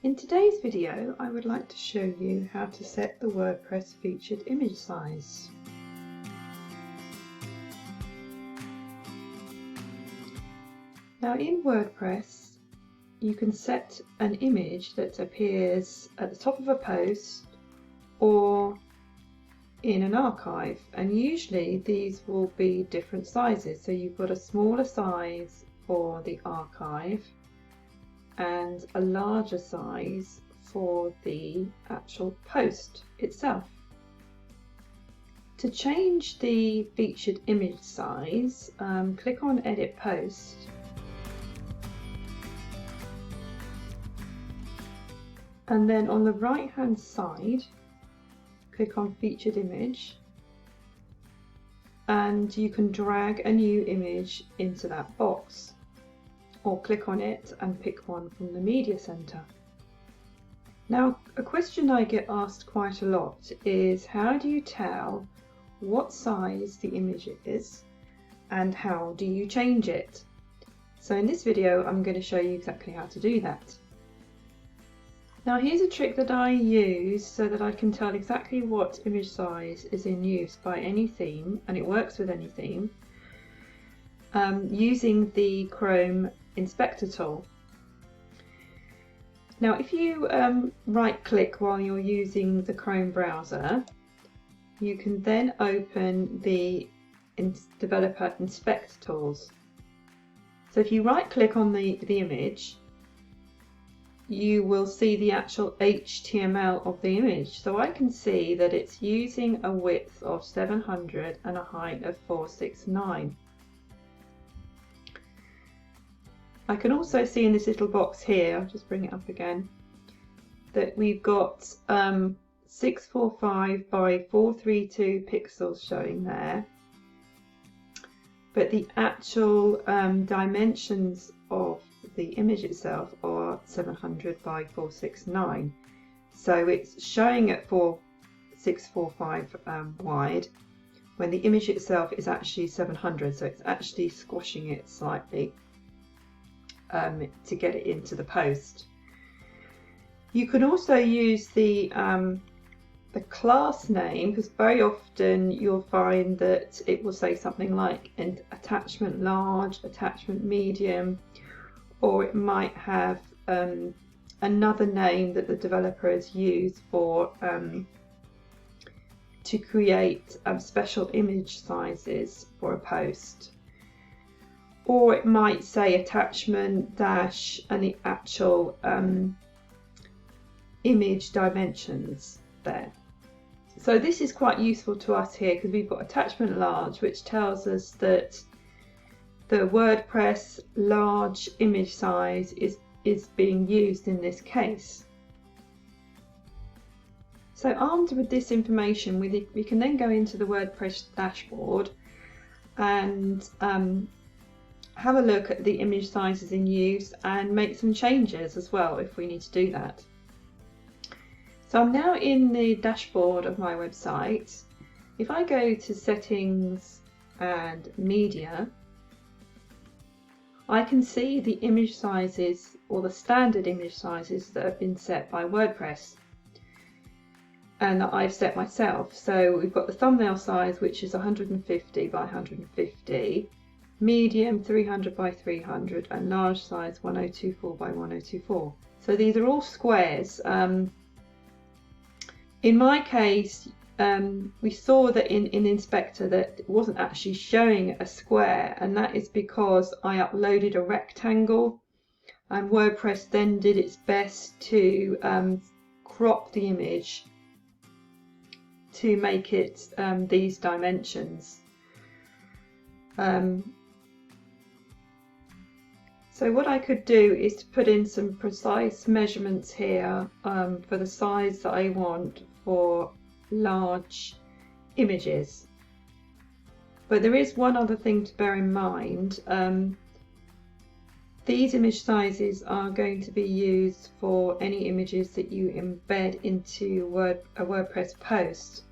In today's video, I would like to show you how to set the WordPress featured image size. Now in WordPress, you can set an image that appears at the top of a post or in an archive, and usually these will be different sizes. So you've got a smaller size for the archive and a larger size for the actual post itself. To change the featured image size, click on Edit Post, and then on the right hand side click on Featured Image, and you can drag a new image into that box, or click on it and pick one from the media center. Now, a question I get asked quite a lot is, how do you tell what size the image is and how do you change it? So in this video I'm going to show you exactly how to do that. Now here's a trick that I use so that I can tell exactly what image size is in use by any theme, and it works with any theme, using the Chrome Inspector tool. Now if you right click while you're using the Chrome browser, you can then open the Developer Inspector tools. So if you right click on the image, you will see the actual HTML of the image. So I can see that it's using a width of 700 and a height of 469. I can also see in this little box here, I'll just bring it up again, that we've got 645 by 432 pixels showing there, but the actual dimensions of the image itself are 700 by 469. So it's showing at 645 wide when the image itself is actually 700, so it's actually squashing it slightly to get it into the post. You can also use the class name, because very often you'll find that it will say something like an attachment large, attachment medium, or it might have another name that the developer has used for to create special image sizes for a post. Or it might say attachment dash and the actual image dimensions there. So this is quite useful to us here because we've got attachment large, which tells us that the WordPress large image size is being used in this case. So armed with this information, we can then go into the WordPress dashboard and have a look at the image sizes in use and make some changes as well if we need to do that. So I'm now in the dashboard of my website. If I go to Settings and Media, I can see the image sizes, or the standard image sizes, that have been set by WordPress and that I've set myself. So we've got the thumbnail size, which is 150 by 150, medium 300 by 300, and large size 1024 by 1024. So these are all squares. In my case, we saw that in Inspector that it wasn't actually showing a square, and that is because I uploaded a rectangle, and WordPress then did its best to crop the image to make it these dimensions. So what I could do is to put in some precise measurements here for the size that I want for large images. But there is one other thing to bear in mind. These image sizes are going to be used for any images that you embed into a WordPress post,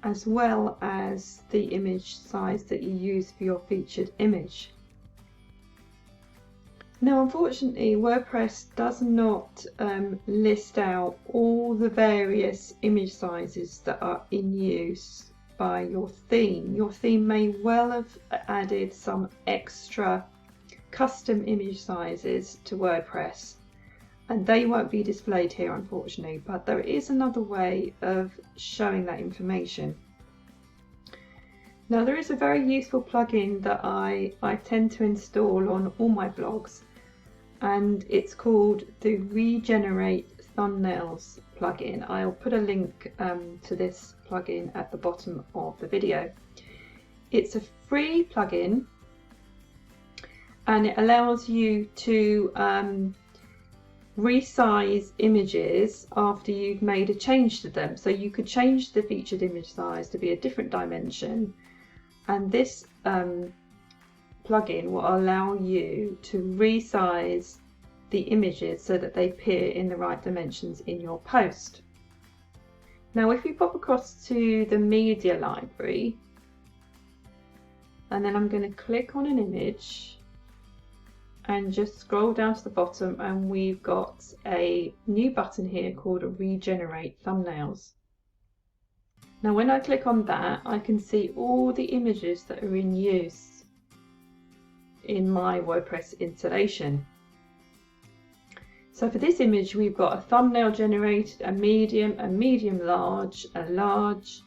as well as the image size that you use for your featured image. Now, unfortunately, WordPress does not list out all the various image sizes that are in use by your theme. Your theme may well have added some extra custom image sizes to WordPress, and they won't be displayed here, unfortunately, but there is another way of showing that information. Now, there is a very useful plugin that I tend to install on all my blogs, and it's called the Regenerate Thumbnails plugin. I'll put a link to this plugin at the bottom of the video. It's a free plugin, and it allows you to resize images after you've made a change to them. So you could change the featured image size to be a different dimension, and this plugin will allow you to resize the images so that they appear in the right dimensions in your post. Now, if you pop across to the media library, and then I'm going to click on an image and just scroll down to the bottom, and we've got a new button here called Regenerate Thumbnails. Now, when I click on that, I can see all the images that are in use in my WordPress installation. So for this image, we've got a thumbnail generated, a medium large, a large,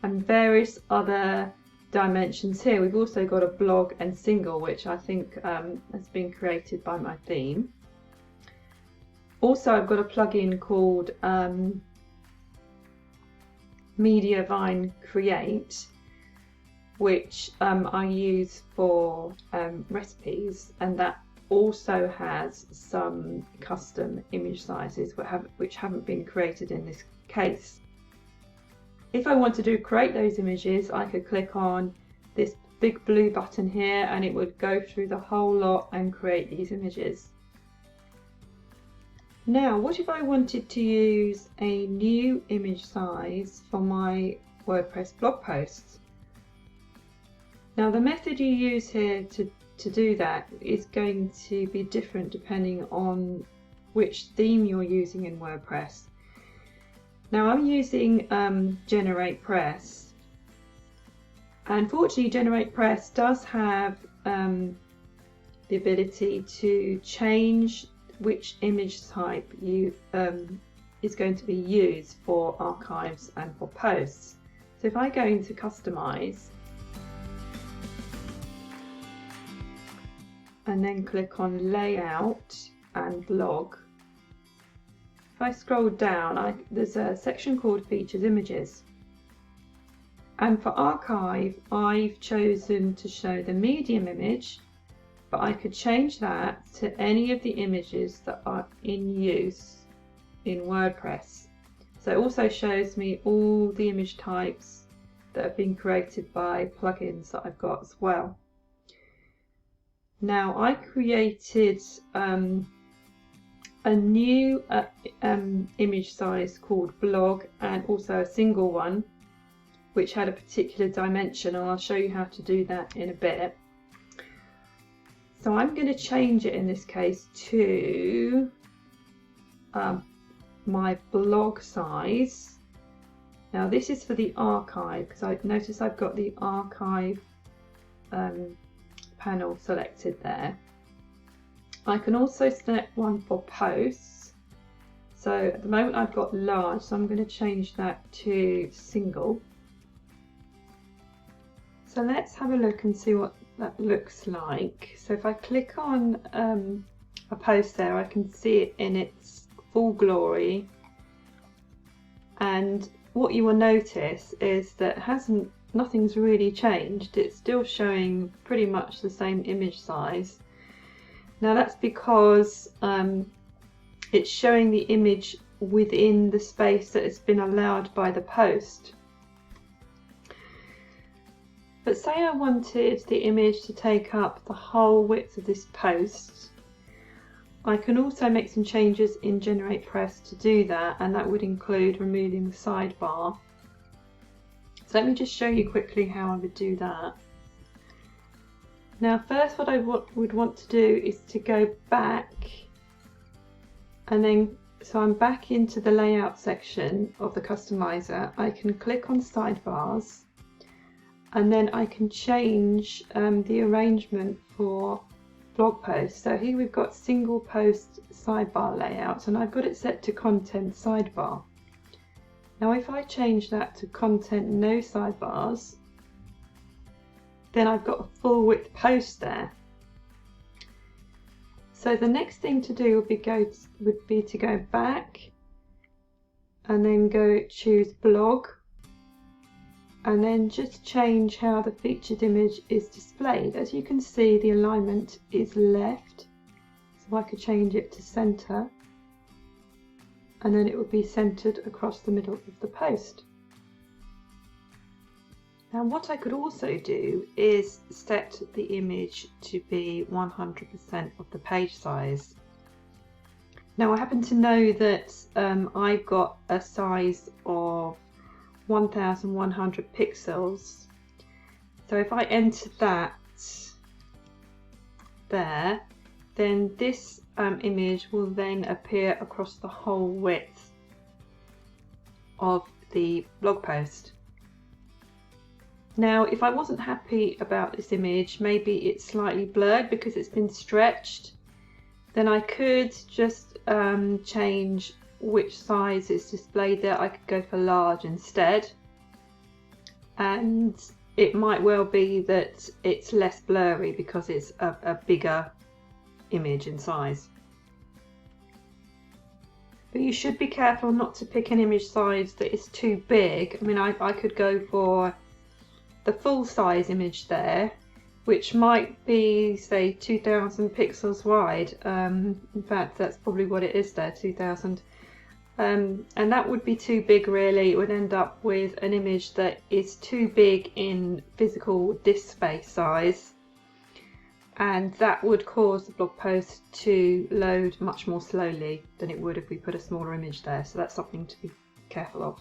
and various other dimensions here. We've also got a blog and single, which I think has been created by my theme. Also, I've got a plugin called Mediavine Create, which I use for recipes, and that also has some custom image sizes which haven't been created in this case. If I wanted to create those images, I could click on this big blue button here, and it would go through the whole lot and create these images. Now, what if I wanted to use a new image size for my WordPress blog posts? Now, the method you use here to do that is going to be different depending on which theme you're using in WordPress. Now, I'm using GeneratePress. Unfortunately, GeneratePress does have the ability to change which image type is going to be used for archives and for posts. So if I go into Customize and then click on Layout and Blog, if I scroll down, there's a section called Features Images. And for archive, I've chosen to show the medium image, but I could change that to any of the images that are in use in WordPress. So it also shows me all the image types that have been created by plugins that I've got as well. Now, I created a new image size called blog, and also a single one which had a particular dimension, and I'll show you how to do that in a bit. So I'm going to change it in this case to my blog size. Now, this is for the archive, because I notice I've got the archive panel selected there. I can also select one for posts. So at the moment I've got large, so I'm going to change that to single. So let's have a look and see what that looks like. So if I click on a post there, I can see it in its full glory, and what you will notice is that nothing's really changed. It's still showing pretty much the same image size. Now, that's because it's showing the image within the space that has been allowed by the post. But say I wanted the image to take up the whole width of this post, I can also make some changes in GeneratePress to do that, and that would include removing the sidebar. So let me just show you quickly how I would do that. Now first what I would want to do is to go back, and then so I'm back into the layout section of the customizer. I can click on sidebars, and then I can change the arrangement for blog posts. So here we've got single post sidebar layout, and I've got it set to content sidebar. Now if I change that to content no sidebars, then I've got a full width post there. So the next thing to do would be to go back and then go choose blog, and then just change how the featured image is displayed. As you can see, the alignment is left, so I could change it to center, and then it would be centered across the middle of the post. Now what I could also do is set the image to be 100% of the page size. Now I happen to know that I've got a size of 1100 pixels, so if I enter that there, then this image will then appear across the whole width of the blog post. Now if I wasn't happy about this image, maybe it's slightly blurred because it's been stretched, then I could just change which size is displayed there. I could go for large instead, and it might well be that it's less blurry because it's a bigger image in size. But you should be careful not to pick an image size that is too big. I mean, I could go for the full size image there, which might be, say, 2000 pixels wide. In fact, that's probably what it is there, 2000. And that would be too big really. It would end up with an image that is too big in physical disk space size, and that would cause the blog post to load much more slowly than it would if we put a smaller image there. So that's something to be careful of.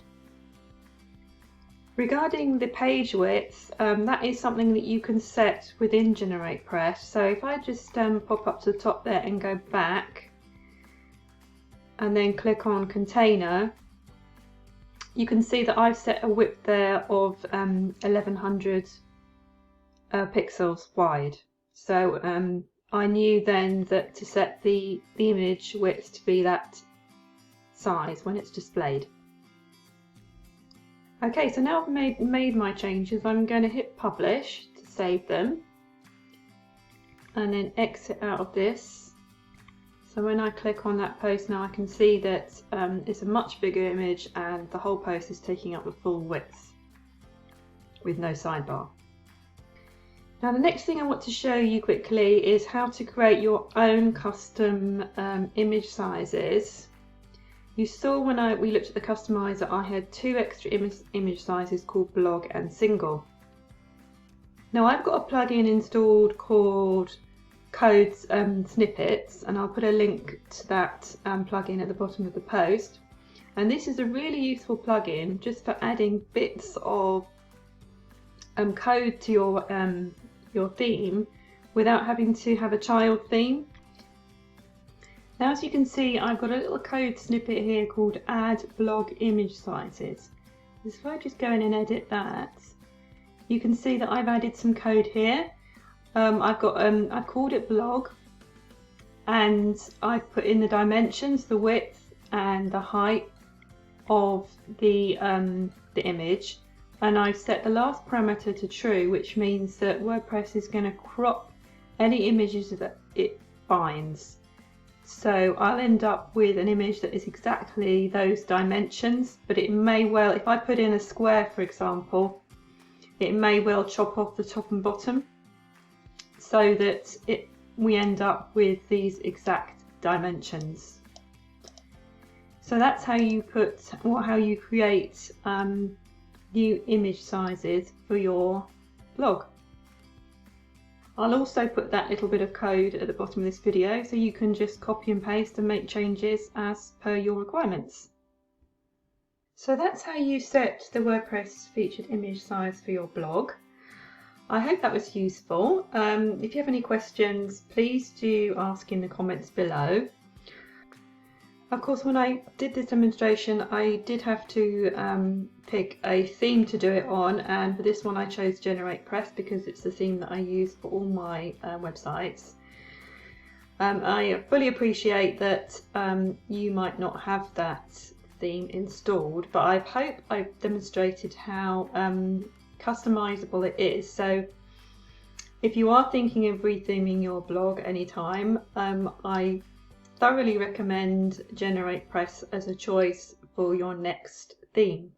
Regarding the page width, that is something that you can set within wordpress. So if I just pop up to the top there and go back and then click on container, you can see that I've set a width there of 1100 pixels wide. So I knew then that to set the image width to be that size when it's displayed. Okay, so now I've made my changes, I'm going to hit publish to save them, and then exit out of this. So when I click on that post now, I can see that it's a much bigger image and the whole post is taking up the full width with no sidebar. Now the next thing I want to show you quickly is how to create your own custom image sizes. You saw when we looked at the customizer, I had two extra image sizes called blog and single. Now I've got a plugin installed called Codes Snippets, and I'll put a link to that plugin at the bottom of the post. And this is a really useful plugin just for adding bits of code to your theme without having to have a child theme. Now as you can see, I've got a little code snippet here called Add Blog Image Sizes. So if I just go in and edit that, you can see that I've added some code here. I've called it blog, and I've put in the dimensions, the width and the height of the image, and I've set the last parameter to true, which means that WordPress is going to crop any images that it finds. So I'll end up with an image that is exactly those dimensions, but it may well, if I put in a square for example, it may well chop off the top and bottom so that we end up with these exact dimensions. So that's how you create new image sizes for your blog. I'll also put that little bit of code at the bottom of this video so you can just copy and paste and make changes as per your requirements. So that's how you set the WordPress featured image size for your blog. I hope that was useful. If you have any questions, please do ask in the comments below. Of course, when I did this demonstration, I did have to pick a theme to do it on, and for this one I chose wordpress because it's the theme that I use for all my websites. I fully appreciate that you might not have that theme installed, but I hope I've demonstrated how customizable it is. So if you are thinking of retheming your blog anytime, I thoroughly recommend wordpress as a choice for your next theme.